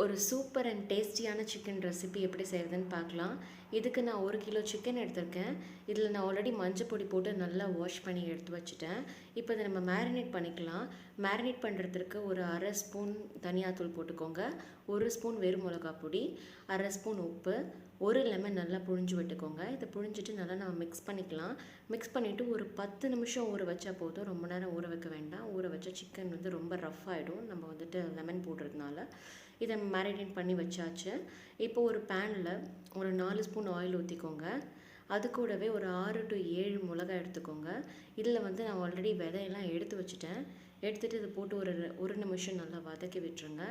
ஒரு super and டேஸ்டியான chicken recipe எப்படி செய்கிறதுன்னு பார்க்கலாம். இதுக்கு நான் 1 கிலோ சிக்கன் எடுத்திருக்கேன். இதில் நான் ஆல்ரெடி மஞ்சள் பொடி போட்டு நல்லா வாஷ் பண்ணி எடுத்து வச்சுட்டேன். இப்போ இதை நம்ம மேரினேட் பண்ணிக்கலாம். மேரினேட் பண்ணுறதுக்கு ஒரு 1/2 ஸ்பூன் தனியாத்தூள் போட்டுக்கோங்க, 1 ஸ்பூன் வெறும் மிளகா பொடி, 1/2 ஸ்பூன் உப்பு, 1 லெமன் நல்லா புழிஞ்சு விட்டுக்கோங்க. இதை புழிஞ்சிட்டு நல்லா நம்ம மிக்ஸ் பண்ணிக்கலாம். மிக்ஸ் பண்ணிவிட்டு ஒரு 10 நிமிஷம் ஊற வச்சா போதும். ரொம்ப நேரம் ஊற வைக்க வேண்டாம். ஊற வச்சா சிக்கன் ரொம்ப ரஃப் ஆகிடும், நம்ம லெமன் போடுறதுனால. இதை மேரினேட் பண்ணி வச்சாச்சு. இப்போ ஒரு பேனில் ஒரு 4 ஸ்பூன் ஆயில் ஊற்றிக்கோங்க. அது கூடவே ஒரு 6 to 7 மிளகாய் எடுத்துக்கோங்க. இதில் நான் ஆல்ரெடி விதையெல்லாம் எடுத்து வச்சுட்டேன். எடுத்துகிட்டு இதை போட்டு ஒரு நிமிஷம் நல்லா வதக்கி விட்டுருங்க.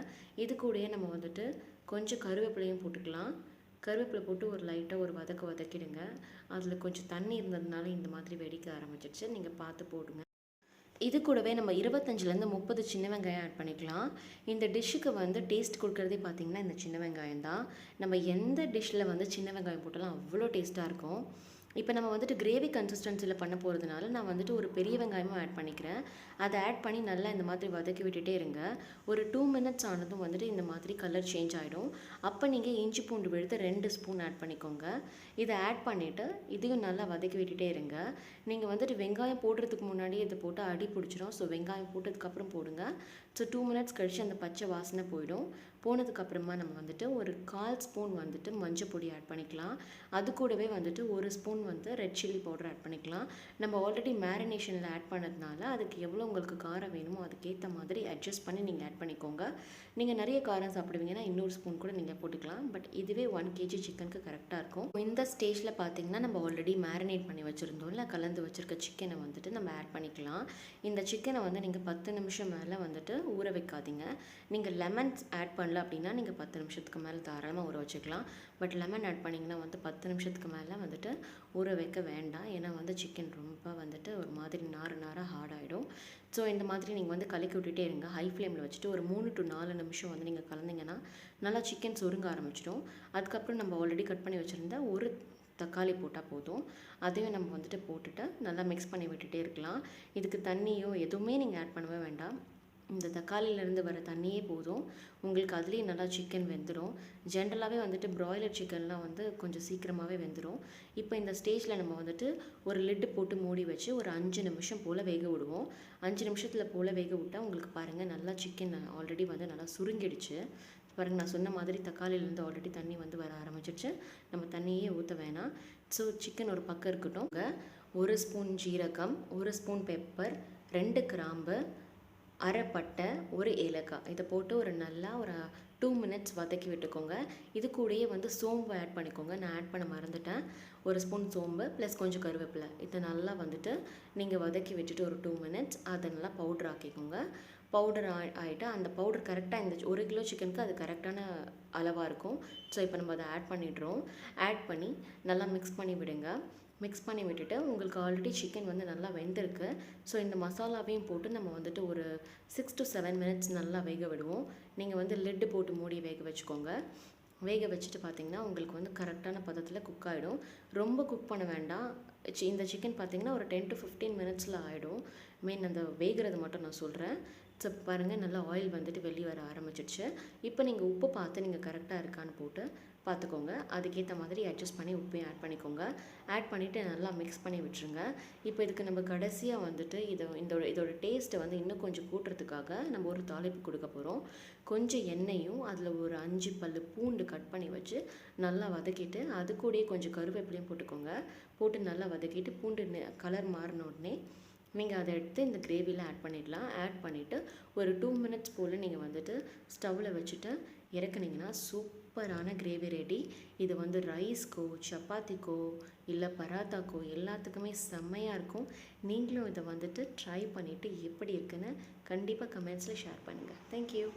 இது கூடயே நம்ம கொஞ்சம் கருவேப்பிலையும் போட்டுக்கலாம். கருவேப்பிலை போட்டு ஒரு லைட்டாக ஒரு வதக்கிடுங்க. அதில் கொஞ்சம் தண்ணி இருந்ததுனால இந்த மாதிரி வெடிக்க ஆரம்பிச்சிடுச்சு. நீங்கள் பார்த்து போடுங்க. இது கூடவே நம்ம 25லேருந்து 30 சின்ன வெங்காயம் ஆட் பண்ணிக்கலாம். இந்த டிஷ்ஷுக்கு டேஸ்ட் கொடுக்குறதே பார்த்திங்கன்னா இந்த சின்ன வெங்காயம் தான். நம்ம எந்த டிஷ்ஷில் சின்ன வெங்காயம் போட்டாலும் அவ்வளோ டேஸ்ட்டாக இருக்கும். இப்போ நம்ம கிரேவி கன்சிஸ்டன்சியில் பண்ண போகிறதுனால நான் ஒரு பெரிய வெங்காயமும் ஆட் பண்ணிக்கிறேன். அதை ஆட் பண்ணி நல்லா இந்த மாதிரி வதக்கி விட்டுட்டே இருங்க. ஒரு 2 மினிட்ஸ் ஆனதும் இந்த மாதிரி கலர் சேஞ்ச் ஆகிடும். அப்போ நீங்கள் இஞ்சி பூண்டு விழுது 2 ஸ்பூன் ஆட் பண்ணிக்கோங்க. இதை ஆட் பண்ணிவிட்டு இதையும் நல்லா வதக்கி விட்டுட்டே இருங்க. நீங்கள் வெங்காயம் போடுறதுக்கு முன்னாடி இதை போட்டு அடி பிடிச்சிடும். ஸோ வெங்காயம் போட்டதுக்கப்புறம் போடுங்க. ஸோ 2 மினிட்ஸ் கழித்து அந்த பச்சை வாசனை போயிடும். போனதுக்கப்புறமா நம்ம ஒரு 1/4 ஸ்பூன் மஞ்சள் பொடி ஆட் பண்ணிக்கலாம். அது கூடவே 1 spoon red chilli powder add பண்ணிக்கலாம். நம்ம ஆல்ரெடி மேரினேஷனில் ஆட் பண்ணதுனால அதுக்கு எவ்வளோ உங்களுக்கு காரம் வேணுமோ அதுக்கேற்ற மாதிரி அட்ஜஸ்ட் பண்ணி நீங்கள் ஆட் பண்ணிக்கோங்க. நீங்கள் நிறைய காரம் சாப்பிடுவீங்கன்னா இன்னொரு ஸ்பூன் கூட நீங்கள் போட்டுக்கலாம். பட் இதுவே 1 kg சிக்கனுக்கு கரெக்டாக இருக்கும். இந்த ஸ்டேஜில் பார்த்தீங்கன்னா நம்ம ஆல்ரெடி மேரினேட் பண்ணி வச்சுருந்தோம்ல, கலந்து வச்சுருக்க சிக்கனை நம்ம ஆட் பண்ணிக்கலாம். இந்த சிக்கனை நீங்கள் 10 நிமிஷம் மேலே ஊற வைக்காதீங்க. நீங்கள் லெமன்ஸ் ஆட் பண்ணல அப்படின்னா நீங்கள் 10 நிமிஷத்துக்கு மேலே தாராளமாக ஊற வச்சுக்கலாம். பட் லெமன் ஆட் பண்ணிங்கன்னா 10 நிமிஷத்துக்கு மேலே ஊற வைக்க வேண்டாம். ஏன்னா சிக்கன் ரொம்ப ஒரு மாதிரி நாராக ஹார்ட் ஆகிடும். ஸோ இந்த மாதிரி நீங்கள் கலக்கி விட்டுட்டே இருங்க. ஹை ஃப்ளேமில் வச்சுட்டு ஒரு 3 to 4 நிமிஷம் நீங்கள் கலந்தீங்கன்னா நல்லா சிக்கன் சுருங்க ஆரம்பிச்சிடும். அதுக்கப்புறம் நம்ம ஆல்ரெடி கட் பண்ணி வச்சுருந்த ஒரு தக்காளி போட்டால் போதும். அதையும் நம்ம போட்டுட்டு நல்லா மிக்ஸ் பண்ணி விட்டுட்டே இருக்கலாம். இதுக்கு தண்ணியோ எதுவுமே நீங்கள் ஆட் பண்ணவே வேண்டாம். இந்த தக்காளியிலேருந்து வர தண்ணியே போதும். உங்களுக்கு அதுலேயே நல்லா சிக்கன் வெந்துடும். ஜென்ரலாகவே ப்ராய்லர் சிக்கன்லாம் கொஞ்சம் சீக்கிரமாகவே வெந்துடும். இப்போ இந்த ஸ்டேஜில் நம்ம ஒரு லிட்டு போட்டு மூடி வச்சு ஒரு 5 நிமிஷம் போல் வேக விடுவோம். 5 நிமிஷத்தில் போல் வேக விட்டால் உங்களுக்கு பாருங்கள் நல்லா சிக்கன் ஆல்ரெடி நல்லா சுருங்கிடுச்சு. பாருங்கள், நான் சொன்ன மாதிரி தக்காளியிலேருந்து ஆல்ரெடி தண்ணி வர ஆரம்பிச்சிடுச்சு. நம்ம தண்ணியே ஊற்ற வேணாம். ஸோ சிக்கன் ஒரு பக்கம் இருக்கட்டும். 1 ஸ்பூன் ஜீரகம், 1 ஸ்பூன் பெப்பர், 2 கிராம்பு, அரை பட்டை, 1 ஏலக்காய், இதை போட்டு ஒரு 2 மினிட்ஸ் வதக்கி விட்டுக்கோங்க. இது கூடயே சோம்பு ஆட் பண்ணிக்கோங்க. நான் ஆட் பண்ண மறந்துட்டேன். 1 ஸ்பூன் சோம்பு ப்ளஸ் கொஞ்சம் கருவேப்பிலை, இதை நல்லா நீங்கள் வதக்கி விட்டுட்டு ஒரு 2 மினிட்ஸ் அதை நல்லா பவுடர் ஆக்கிக்கோங்க. பவுடர் ஆகிட்டு அந்த பவுடர் கரெக்டாக இந்த 1 கிலோ சிக்கனுக்கு அது கரெக்டான அளவாக இருக்கும். ஸோ இப்போ நம்ம அதை ஆட் பண்ணிடுறோம். ஆட் பண்ணி நல்லா மிக்ஸ் பண்ணி விடுங்க. மிக்ஸ் பண்ணி விட்டுட்டு உங்களுக்கு ஆல்ரெடி சிக்கன் நல்லா வெந்திருக்கு. ஸோ இந்த மசாலாவையும் போட்டு நம்ம ஒரு 6 to 7 மினிட்ஸ் நல்லா வேக விடுவோம். நீங்கள் லிட்டு போட்டு மூடி வேக வச்சுக்கோங்க. வேக வச்சுட்டு பார்த்தீங்கன்னா உங்களுக்கு கரெக்டான பதத்தில் குக் ஆகிடும். ரொம்ப குக் பண்ண வேண்டாம். இந்த சிக்கன் பார்த்தீங்கன்னா ஒரு 10 to 15 மினிட்ஸில் ஆகிடும். அந்த வேகிறது மட்டும் நான் சொல்கிறேன். ஸோ பாருங்கள், நல்லா ஆயில் வெளியே வர ஆரம்பிச்சிடுச்சு. இப்போ நீங்கள் உப்பு பார்த்து நீங்கள் கரெக்டாக இருக்கான்னு போட்டு பார்த்துக்கோங்க. அதுக்கேற்ற மாதிரி அட்ஜஸ்ட் பண்ணி உப்பையும் ஆட் பண்ணிக்கோங்க. ஆட் பண்ணிவிட்டு நல்லா மிக்ஸ் பண்ணி விட்டுருங்க. இப்போ இதுக்கு நம்ம கடைசியாக இதோட டேஸ்ட்டை இன்னும் கொஞ்சம் கூட்டுறதுக்காக நம்ம ஒரு தாளிப்பு கொடுக்க போகிறோம். கொஞ்சம் எண்ணெயும் அதில் ஒரு 5 பல் பூண்டு கட் பண்ணி வச்சு நல்லா வதக்கிட்டு அது கூடயே கொஞ்சம் கருவேப்பிலையும் போட்டுக்கோங்க. போட்டு நல்லா வதக்கிட்டு பூண்டு கலர் மாறின உடனே நீங்கள் அதை எடுத்து இந்த கிரேவியில் ஆட் பண்ணிடலாம். ஆட் பண்ணிவிட்டு ஒரு 2 மினிட்ஸ் போல் நீங்கள் ஸ்டவ்வில் வச்சுட்டு இறக்குனீங்கன்னா சூப்பரான கிரேவி ரெடி. இது ரைஸ்க்கோ, சப்பாத்திக்கோ, இல்லை பராத்தாக்கோ எல்லாத்துக்குமே செம்மையாக இருக்கும். நீங்களும் இதை ட்ரை பண்ணிவிட்டு எப்படி இருக்குன்னு கண்டிப்பாக கமெண்ட்ஸில் ஷேர் பண்ணுங்கள். தேங்க்யூ.